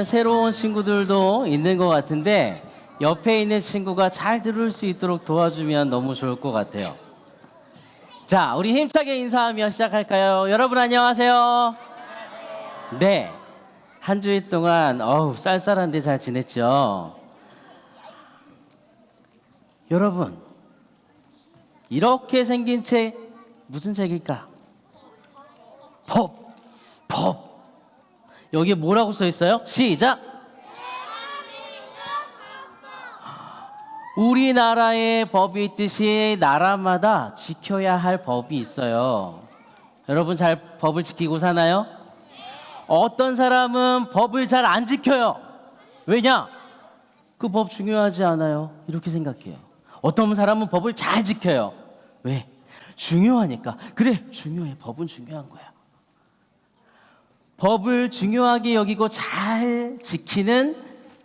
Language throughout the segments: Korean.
새로운 친구들도 있는 것 같은데 옆에 있는 친구가 잘 들을 수 있도록 도와주면 너무 좋을 것 같아요. 자, 우리 힘차게 인사하며 시작할까요? 여러분 안녕하세요. 네, 한 주일 동안 쌀쌀한데 잘 지냈죠? 여러분, 이렇게 생긴 책 무슨 책일까? 법. 여기 뭐라고 써 있어요? 시작. 우리나라의 법이 있듯이 나라마다 지켜야 할 법이 있어요. 여러분 잘 법을 지키고 사나요? 어떤 사람은 법을 잘 안 지켜요. 왜냐? 그 법 중요하지 않아요. 이렇게 생각해요. 어떤 사람은 법을 잘 지켜요. 왜? 중요하니까. 그래, 중요해. 법은 중요한 거야. 법을 중요하게 여기고 잘 지키는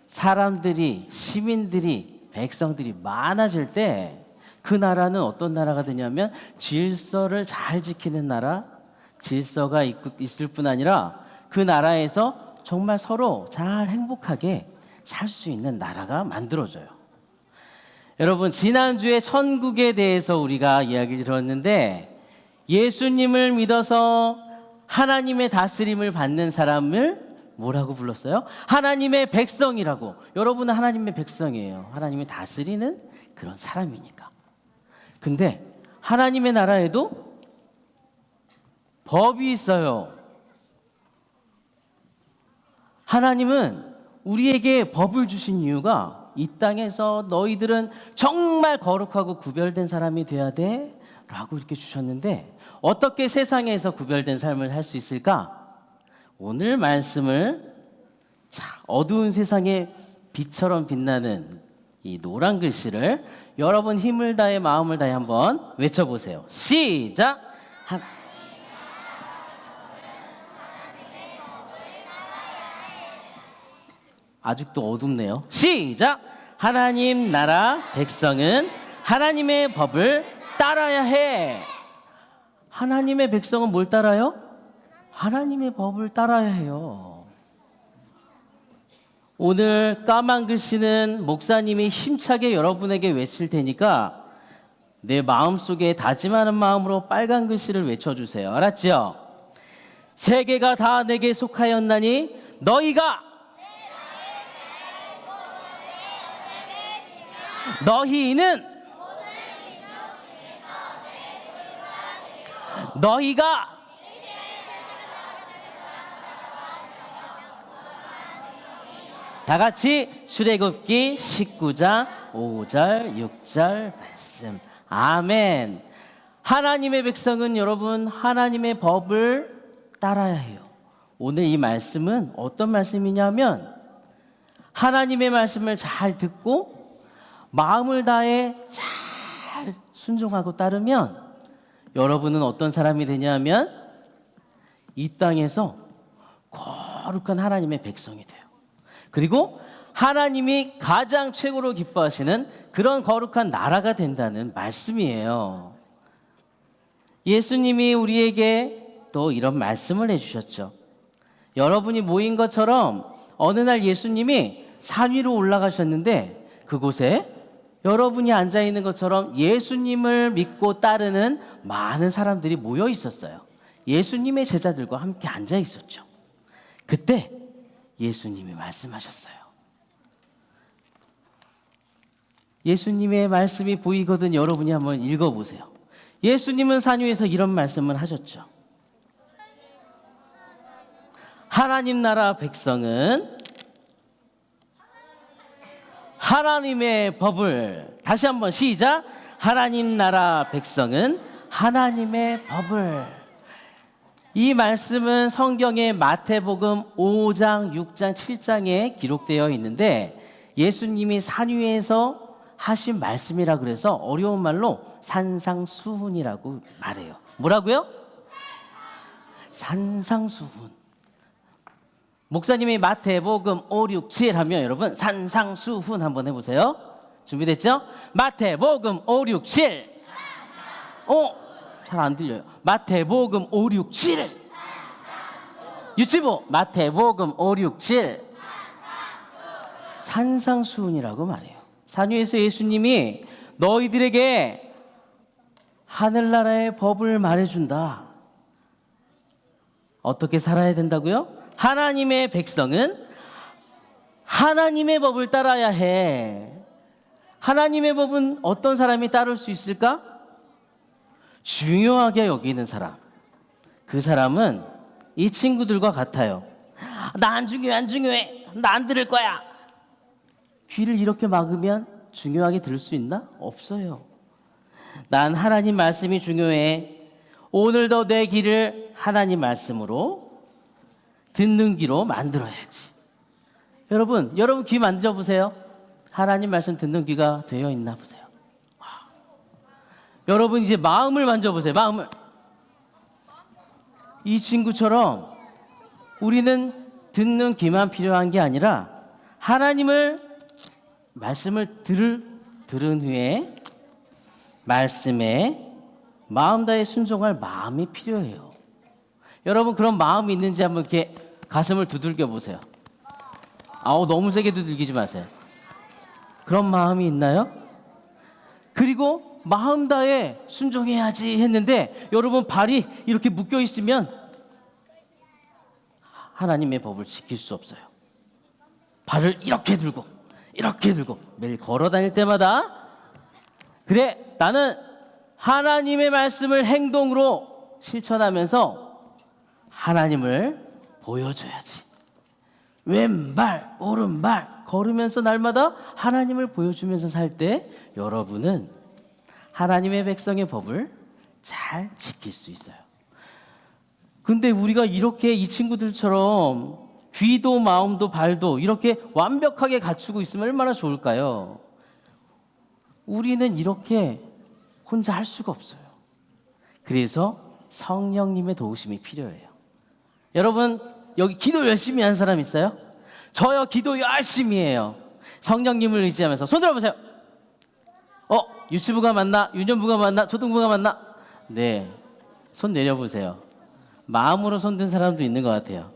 사람들이, 시민들이, 백성들이 많아질 때 그 나라는 어떤 나라가 되냐면 질서를 잘 지키는 나라, 질서가 있을 뿐 아니라 그 나라에서 정말 서로 잘 행복하게 살 수 있는 나라가 만들어져요. 여러분, 지난주에 천국에 대해서 우리가 이야기를 들었는데 예수님을 믿어서 하나님의 다스림을 받는 사람을 뭐라고 불렀어요? 하나님의 백성이라고. 여러분은 하나님의 백성이에요. 하나님이 다스리는 그런 사람이니까. 근데 하나님의 나라에도 법이 있어요. 하나님은 우리에게 법을 주신 이유가 이 땅에서 너희들은 정말 거룩하고 구별된 사람이 돼야 돼 라고 이렇게 주셨는데 어떻게 세상에서 구별된 삶을 살 수 있을까? 오늘 말씀을 어두운 세상에 빛처럼 빛나는 이 노란 글씨를 여러분 힘을 다해 마음을 다해 한번 외쳐보세요. 시작! 아직도 어둡네요. 시작! 하나님 나라 백성은 하나님의 법을 따라야 해. 하나님의 백성은 뭘 따라요? 하나님의 법을 따라야 해요. 오늘 까만 글씨는 목사님이 힘차게 여러분에게 외칠 테니까 내 마음속에 다짐하는 마음으로 빨간 글씨를 외쳐주세요. 알았죠? 세계가 다 내게 속하였나니 너희가 너희가 다 같이 출애굽기 19장 5절 6절 말씀. 아멘. 하나님의 백성은 여러분 하나님의 법을 따라야 해요. 오늘 이 말씀은 어떤 말씀이냐면 하나님의 말씀을 잘 듣고 마음을 다해 잘 순종하고 따르면 여러분은 어떤 사람이 되냐면 이 땅에서 거룩한 하나님의 백성이 돼요. 그리고 하나님이 가장 최고로 기뻐하시는 그런 거룩한 나라가 된다는 말씀이에요. 예수님이 우리에게 또 이런 말씀을 해주셨죠. 여러분이 모인 것처럼 어느 날 예수님이 산 위로 올라가셨는데 그곳에 여러분이 앉아 있는 것처럼 예수님을 믿고 따르는 많은 사람들이 모여 있었어요. 예수님의 제자들과 함께 앉아 있었죠. 그때 예수님이 말씀하셨어요. 예수님의 말씀이 보이거든 여러분이 한번 읽어보세요. 예수님은 산 위에서 이런 말씀을 하셨죠. 하나님 나라 백성은 하나님의 법을, 다시 한번 시작. 하나님 나라 백성은 하나님의 법을. 이 말씀은 성경의 마태복음 5장, 6장, 7장에 기록되어 있는데 예수님이 산 위에서 하신 말씀이라 그래서 어려운 말로 산상수훈이라고 말해요. 뭐라고요? 산상수훈. 목사님이 마태복음 5, 6, 7 하면 여러분 산상수훈 한번 해보세요. 준비됐죠? 마태복음 5, 6, 7. 잘 안 들려요. 마태복음 5, 6, 7. 유치부 마태복음 5, 6, 7. 산상수훈이라고 말해요. 산 위에서 예수님이 너희들에게 하늘나라의 법을 말해준다. 어떻게 살아야 된다고요? 하나님의 백성은 하나님의 법을 따라야 해. 하나님의 법은 어떤 사람이 따를 수 있을까? 중요하게 여기는 사람. 그 사람은 이 친구들과 같아요. 나 안 중요해, 안 중요해. 나 안 들을 거야. 귀를 이렇게 막으면 중요하게 들을 수 있나? 없어요. 난 하나님 말씀이 중요해. 오늘도 내 귀를 하나님 말씀으로 듣는 귀로 만들어야지. 여러분 귀 만져보세요. 하나님 말씀 듣는 귀가 되어 있나 보세요. 여러분 이제 마음을 만져보세요. 마음을. 이 친구처럼 우리는 듣는 귀만 필요한 게 아니라 하나님을 말씀을 들은 후에 말씀에 마음 다해 순종할 마음이 필요해요. 여러분 그런 마음이 있는지 한번 이렇게 가슴을 두들겨 보세요. 너무 세게 두들기지 마세요. 그런 마음이 있나요? 그리고 마음 다해 순종해야지 했는데 여러분 발이 이렇게 묶여 있으면 하나님의 법을 지킬 수 없어요. 발을 이렇게 들고 매일 걸어 다닐 때마다 그래 나는 하나님의 말씀을 행동으로 실천하면서 하나님을 보여줘야지. 왼발 오른발 걸으면서 날마다 하나님을 보여주면서 살 때 여러분은 하나님의 백성의 법을 잘 지킬 수 있어요. 근데 우리가 이렇게 이 친구들처럼 귀도 마음도 발도 이렇게 완벽하게 갖추고 있으면 얼마나 좋을까요? 우리는 이렇게 혼자 할 수가 없어요. 그래서 성령님의 도우심이 필요해요. 여러분 여기 기도 열심히 하는 사람 있어요? 저요 기도 열심히 해요. 성령님을 의지하면서 손 들어보세요. 유치부가 맞나? 유년부가 맞나? 초등부가 맞나? 네, 손 내려보세요. 마음으로 손 든 사람도 있는 것 같아요.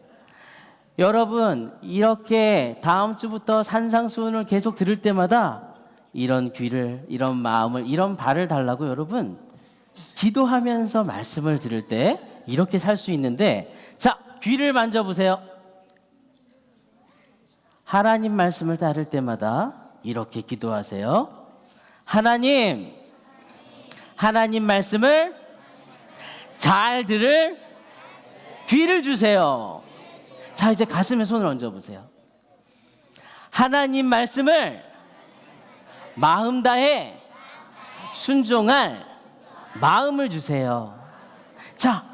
여러분 이렇게 다음 주부터 산상수훈을 계속 들을 때마다 이런 귀를, 이런 마음을, 이런 발을 달라고 여러분 기도하면서 말씀을 들을 때 이렇게 살 수 있는데 자 귀를 만져보세요. 하나님 말씀을 따를 때마다 이렇게 기도하세요. 하나님 말씀을 잘 들을 귀를 주세요. 자 이제 가슴에 손을 얹어보세요. 하나님 말씀을 마음 다해 순종할 마음을 주세요. 자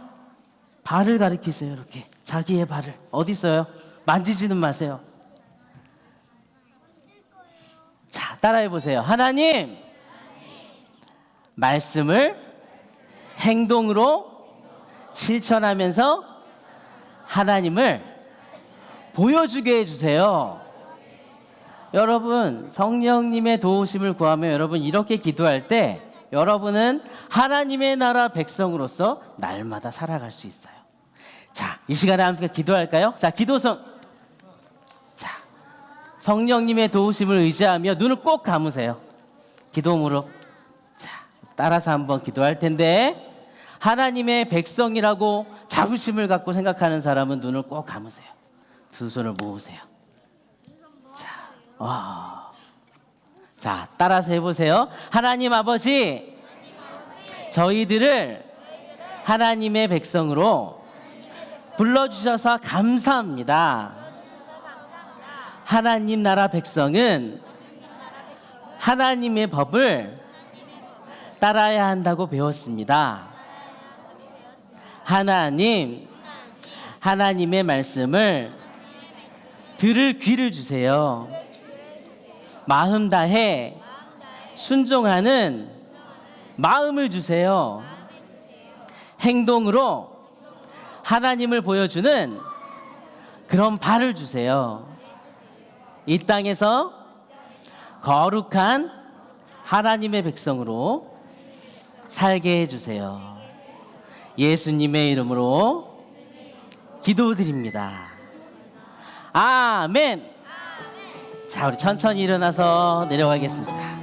발을 가리키세요. 이렇게 자기의 발을. 어디 있어요? 만지지는 마세요. 자 따라해 보세요. 하나님 말씀을 행동으로 실천하면서 하나님을 보여주게 해주세요. 여러분 성령님의 도우심을 구하며 여러분 이렇게 기도할 때 여러분은 하나님의 나라 백성으로서 날마다 살아갈 수 있어요. 자, 이 시간에 함께 기도할까요? 자, 기도성. 자, 성령님의 도우심을 의지하며 눈을 꼭 감으세요. 기도 무릎. 자, 따라서 한번 기도할 텐데 하나님의 백성이라고 자부심을 갖고 생각하는 사람은 눈을 꼭 감으세요. 두 손을 모으세요. 자, 따라서 해보세요. 하나님 아버지, 저희들을 하나님의 백성으로 불러주셔서 감사합니다. 하나님 나라 백성은 하나님의 법을 따라야 한다고 배웠습니다. 하나님의 말씀을 들을 귀를 주세요. 마음 다해 순종하는 마음을 주세요. 행동으로 하나님을 보여주는 그런 발을 주세요. 이 땅에서 거룩한 하나님의 백성으로 살게 해주세요. 예수님의 이름으로 기도드립니다. 아멘. 자, 우리 천천히 일어나서 내려가겠습니다.